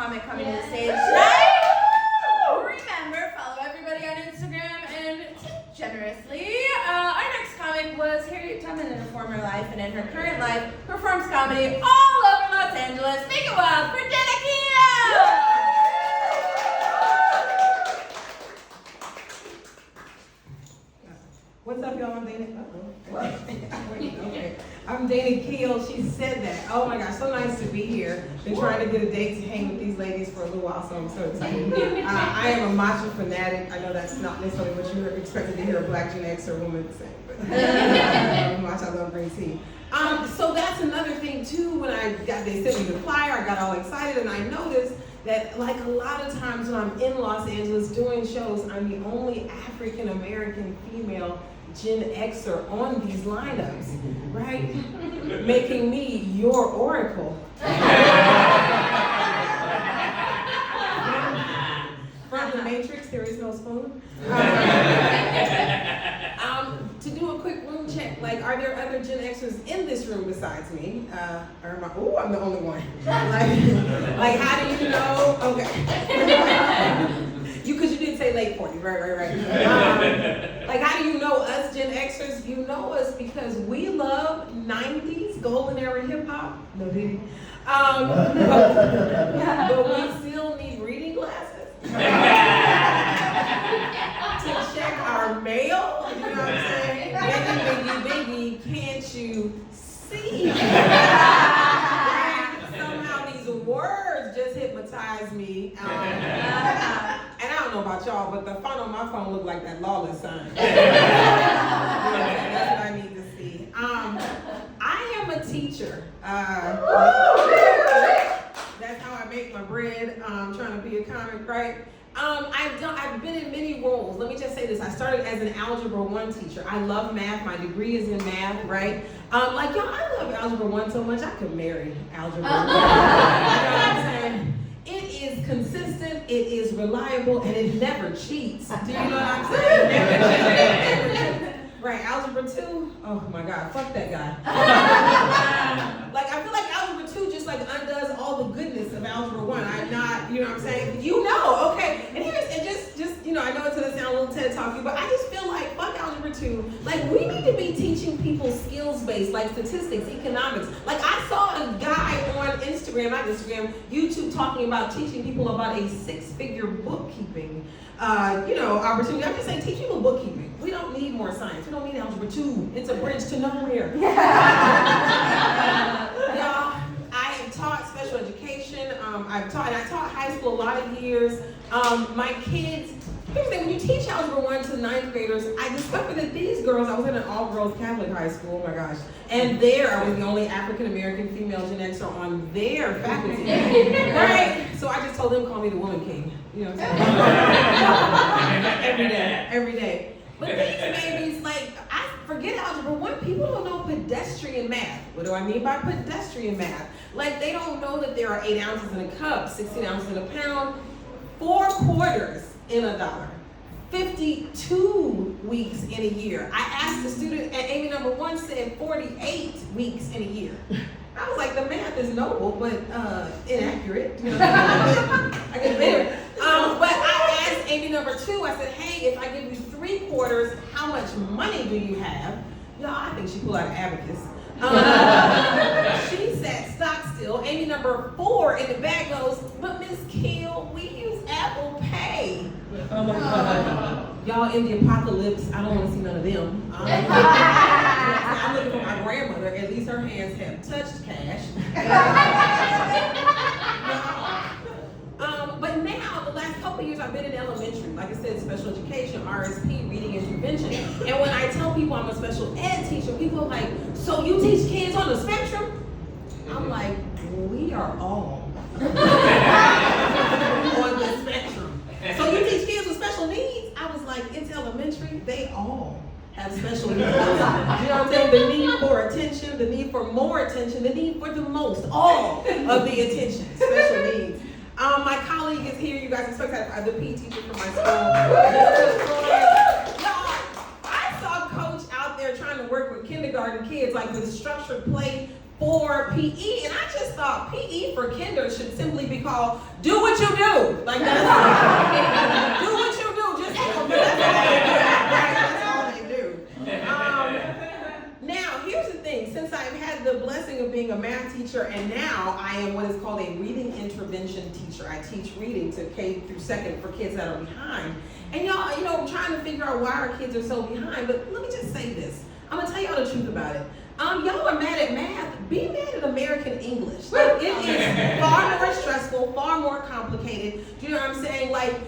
comic coming to the stage tonight. Remember, follow everybody on Instagram and tip generously. Our next comic was Harriet Tubman in her former life, and in her current life performs comedy all over Los Angeles. Make it wild for Jenna Keto! What's up, y'all? I'm Dana. Okay. I'm Dana Keel. She said that. Oh my gosh, so nice to be here. Been trying to get a date to hang with these ladies for a little while, so I'm so excited. I am a macho fanatic. I know that's not necessarily what you were expected to hear a Black Gen X or woman say, but I love green tea. So that's another thing too. When they sent me the flyer, I got all excited, and I noticed that like a lot of times when I'm in Los Angeles doing shows, I'm the only African American female Gen Xer on these lineups, right? Making me your oracle. From the Matrix, there is no spoon. To do a quick room check, like, are there other Gen Xers in this room besides me? Or am I, I'm the only one. Like, how do you know? Okay. Because you did say late 40s, right. Like, how do you know us Gen Xers? You know us because we love 90s golden era hip hop. No diddy. But we still need reading glasses to check our mail. You know what I'm saying? Biggie, can't you see? Somehow these words just hypnotize me. And I don't know about y'all, but the font on my phone looked like that lawless sign. That's what I need to see. I am a teacher. That's how I make my bread. Trying to be a comic, right? I've been in many roles. Let me just say this. I started as an Algebra 1 teacher. I love math. My degree is in math, right? Like, y'all, I love Algebra 1 so much, I could marry Algebra 1. You know what I'm saying? It is consistent, it is reliable, and it never cheats. Do you know what I'm saying? Never cheats. Right, Algebra 2, oh my God, fuck that guy. Like, I feel like Algebra 2 just like undoes all the goodness of Algebra 1. I'm not, you know what I'm saying? You know, okay. And just, you know, I know it's gonna sound a little TED Talky, but I just feel like, fuck Algebra 2. Like, we need to be teaching people skills-based, like statistics, economics. Like, I saw a guy on Instagram, not Instagram, YouTube, talking about teaching people about a 6-figure bookkeeping, opportunity. I'm just saying, teach people bookkeeping. We don't need more science. We don't need Algebra 2. It's a bridge to nowhere. Y'all, I have taught special education. I taught high school a lot of years. My kids, here's the thing, when you teach Algebra 1 to 9th graders, I discovered that these girls, I was in an all-girls Catholic high school, oh my gosh, and there I was the only African-American female Gen Xer on their faculty, right? So I just told them, call me the Woman King, you know what I'm saying? Every day. But these babies, like, I forget Algebra 1, people don't know pedestrian math. What do I mean by pedestrian math? Like, they don't know that there are 8 ounces in a cup, 16 ounces in a pound, 4 quarters in a dollar, 52 weeks in a year. I asked a student, and Amy number 1 said 48 weeks in a year. I was like, the math is noble, but inaccurate. You know, I get better. But I asked Amy number 2, I said, hey, if I give you 3 quarters, how much money do you have? Y'all, I think she pulled out an abacus. She sat stock still. Amy number 4 in the back goes, but Miss Keel, we use Apple Pay. Y'all, in the apocalypse, I don't want to see none of them. I'm looking for my grandmother. At least her hands have touched cash. But now, the last couple of years, I've been in elementary. Like I said, special education, RSP, reading intervention. And when I tell people I'm a special ed teacher, people are like, so you teach kids on the spectrum? I'm like, we are all on the spectrum. So you teach kids with special needs? I was like, it's elementary, they all have special needs. You know what I'm saying? The need for attention, the need for more attention, the need for the most, all of the attention, special needs. My colleague is here, you guys expect that the PE teacher from my school. Y'all, I saw Coach out there trying to work with kindergarten kids, like with structured play, for PE, and I just thought PE for kinder should simply be called "Do What You Do." Like that's do what you do. Just that's all they do. Now here's the thing: since I've had the blessing of being a math teacher, and now I am what is called a reading intervention teacher. I teach reading to K through second for kids that are behind. And y'all, I'm trying to figure out why our kids are so behind. But let me just say this: I'm gonna tell y'all the truth about it. Y'all are mad at math. Be mad at American English. Like, it is far more stressful, far more complicated. Do you know what I'm saying? Like,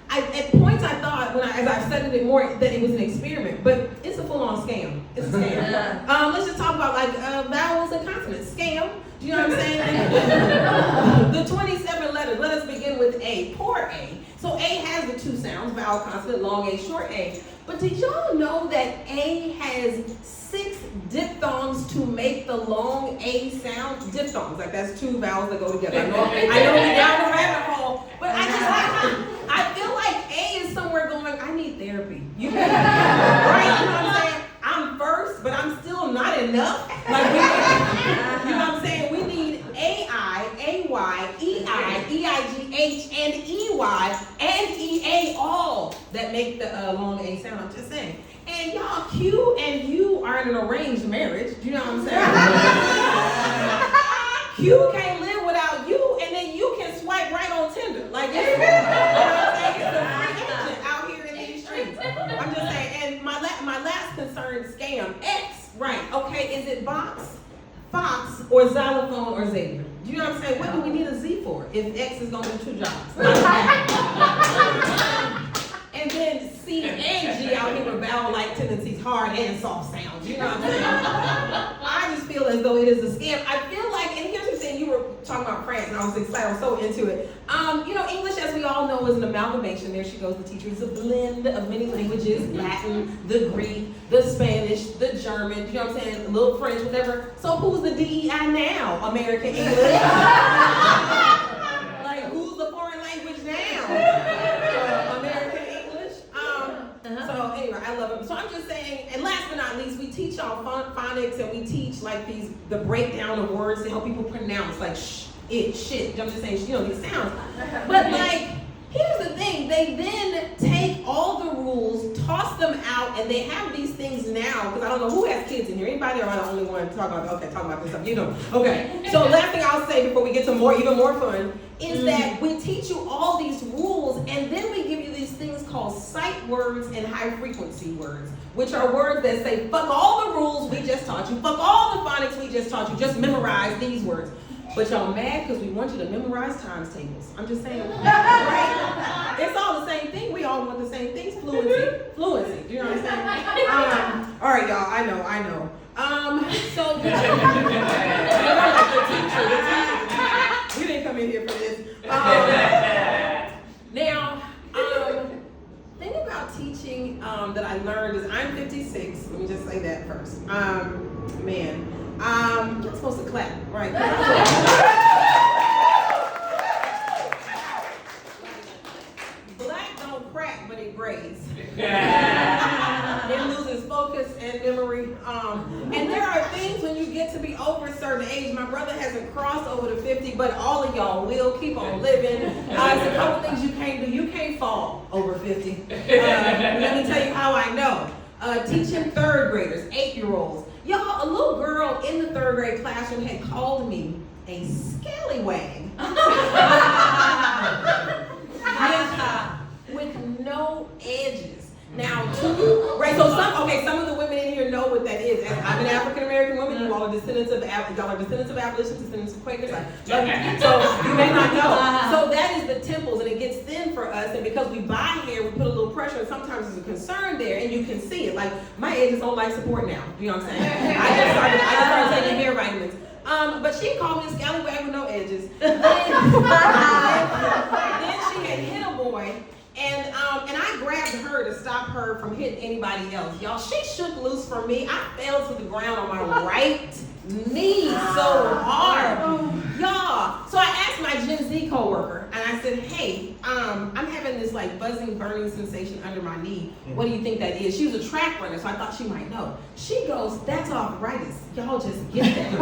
at points I thought, as I've studied it more, that it was an experiment, but it's a full-on scam. It's a scam. Let's just talk about vowels and consonants. Scam. Do you know what I'm saying? The 27 letters. Let us begin with A. Poor A. So A has the two sounds, vowel, consonant, long A, short A. But did y'all know that A has 6 diphthongs to make the long A sound? Diphthongs, like that's two vowels that go together. I know we're down the rabbit hole, but I feel like A is somewhere going, I need therapy. Right? You know what I'm saying? I'm first, but I'm still not enough. Like, you know what I'm saying? We need A-I, A-Y, E-I, E-I-G-H, and E-Y, and E-A, all that make the long A sound. I'm just saying. And y'all, Q and U are in an arranged marriage. Do you know what I'm saying? Q can't live without you, and then you can swipe right on Tinder. Like, you know what I'm saying? It's a free agent out here in these streets. I'm just saying. And my last concern, scam. X, right? Okay, is it Box, Fox, or Xylophone, or Xavier? Do you know what I'm saying? What do we need a Z for if X is gonna do 2 jobs? And then C and G out here with vowel-like tendencies, hard and soft sounds. You know what I'm saying? I just feel as though it is a scam. I feel like, and here's the thing, you were talking about France, and I was excited, I was so into it. English, as we all know, is an amalgamation. There she goes, the teacher. It's a blend of many languages: Latin, the Greek, the Spanish, the German. You know what I'm saying? A little French, whatever. So who's the DEI now? American English. Like, who's the foreign language now? American English. So anyway, I love it. So I'm just saying, and last but not least, we teach y'all phonics, and we teach like the breakdown of words to help people pronounce, like shit. I'm just saying, these sounds. But like, here's the thing: they then take all the rules, toss them out, and they have these things now. Because I don't know who has kids in here. Anybody, or am I the only one talking about this stuff? Okay. So last thing I'll say before we get to even more fun is that we teach you all these rules, and then we give you these things called sight words and high frequency words, which are words that say, fuck all the rules we just taught you, fuck all the phonics we just taught you, just memorize these words. But y'all mad because we want you to memorize times tables. I'm just saying, right? It's all the same thing. We all want the same things. Fluency. Do you know what I'm saying? All right, y'all. I know. So we didn't come in here for this. Now, thing about teaching that I learned is I'm 56. Let me just say that first. You're supposed to clap, right? Black don't crack, but it breaks. It loses focus and memory. And there are things when you get to be over a certain age. My brother hasn't crossed over to 50, but all of y'all will keep on living. There's a couple things you can't do. You can't fall over 50. Let me tell you how I know. Teaching 3rd graders, 8-year-olds. Y'all, a little girl in the 3rd grade classroom had called me a scallywag. With no edges. Now, some of the women in here know what that is. I'm an African American woman. You all are descendants of abolitionists, descendants of Quakers. I love you. So you may not know. So that is the temples, and it gets thin for us. And because we buy hair, we put a little pressure, and sometimes there's a concern there, and you can see it. Like, my edges don't like support now. You know what I'm saying? I just started taking hair vitamins. But she called me a scallywag with no edges. Then she had hit a boy. And I grabbed her to stop her from hitting anybody else. Y'all, she shook loose from me. I fell to the ground on my right knee so hard. Y'all, so I asked my Gen Z coworker, and I said, hey, I'm having this like buzzing, burning sensation under my knee. What do you think that is? She was a track runner, so I thought she might know. She goes, that's arthritis. Y'all just get that.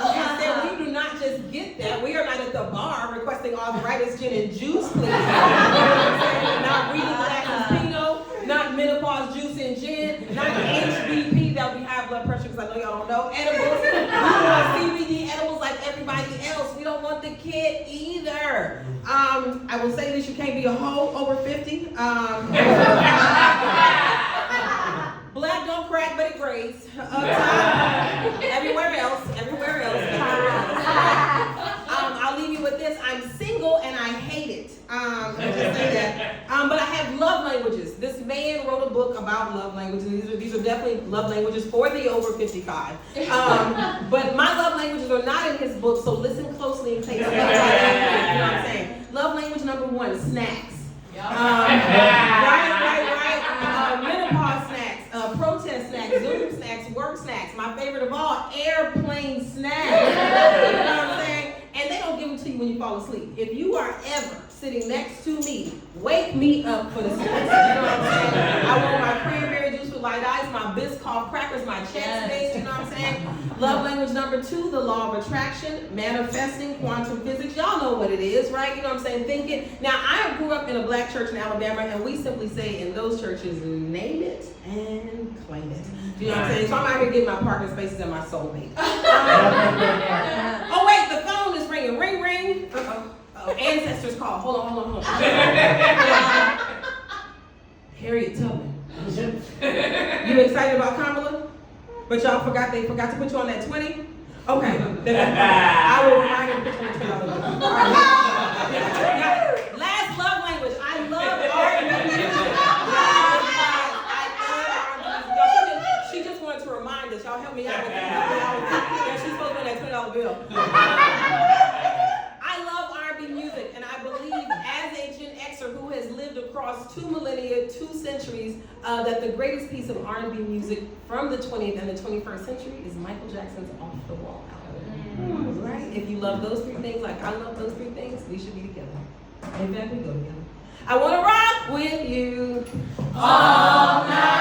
I said, we do not just get that. We are not at the bar requesting arthritis gin and juice, please. Not reading glasses Pinot, not menopause juice and gin, not HBP, that would be high blood pressure, because I know y'all don't know. Edibles, we want CBD edibles like everybody else. We don't want the kid either. I will say this, you can't be a hoe over 50. Black don't crack, but it grays. Everywhere else. I'll leave you with this. I'm single and I hate it. I'll just say that. But I have love languages. This man wrote a book about love languages. These are definitely love languages for the over 55. But my love languages are not in his book, so listen closely and take some notes. You know what I'm saying? Love language number 1, snacks. Right. Menopause snacks, protest snacks, Zoom snacks, work snacks. My favorite of all, airplane snacks. You know what I'm saying? And they don't give them to you when you fall asleep. If you are ever sitting next to me, wake me up for the snacks. You know what I'm saying? I want my cranberry juice with light ice, my Biscoff crackers, my Chex Mix. You know what I'm saying? Love language number 2, the law of attraction, manifesting, quantum physics. Y'all know what it is, right? You know what I'm saying? Thinking. Now, I grew up in a black church in Alabama, and we simply say in those churches, name it and claim it. You know what I'm saying? So I'm out here getting my parking spaces and my soulmate. Oh wait, the phone is ringing. Ring, ring. Uh-oh. Ancestors call. Hold on. Harriet Tubman. You excited about Kamala? But y'all forgot they forgot to put you on that 20? Okay. I will remind you to put you on the $20 bill. All right. Last love language. I love R&B music. She just wanted to remind us. Y'all help me out with that. Yeah, she's supposed to be on that $20 bill. I love R&B music, and I believe as a Gen Xer who has lived across 2 millennia, 2 centuries, that the greatest piece of R&B music from the 20th and the 21st century is Michael Jackson's Off the Wall album. Right? If you love those 3 things like I love those 3 things, we should be together. In fact, we go together. I want to rock with you all night.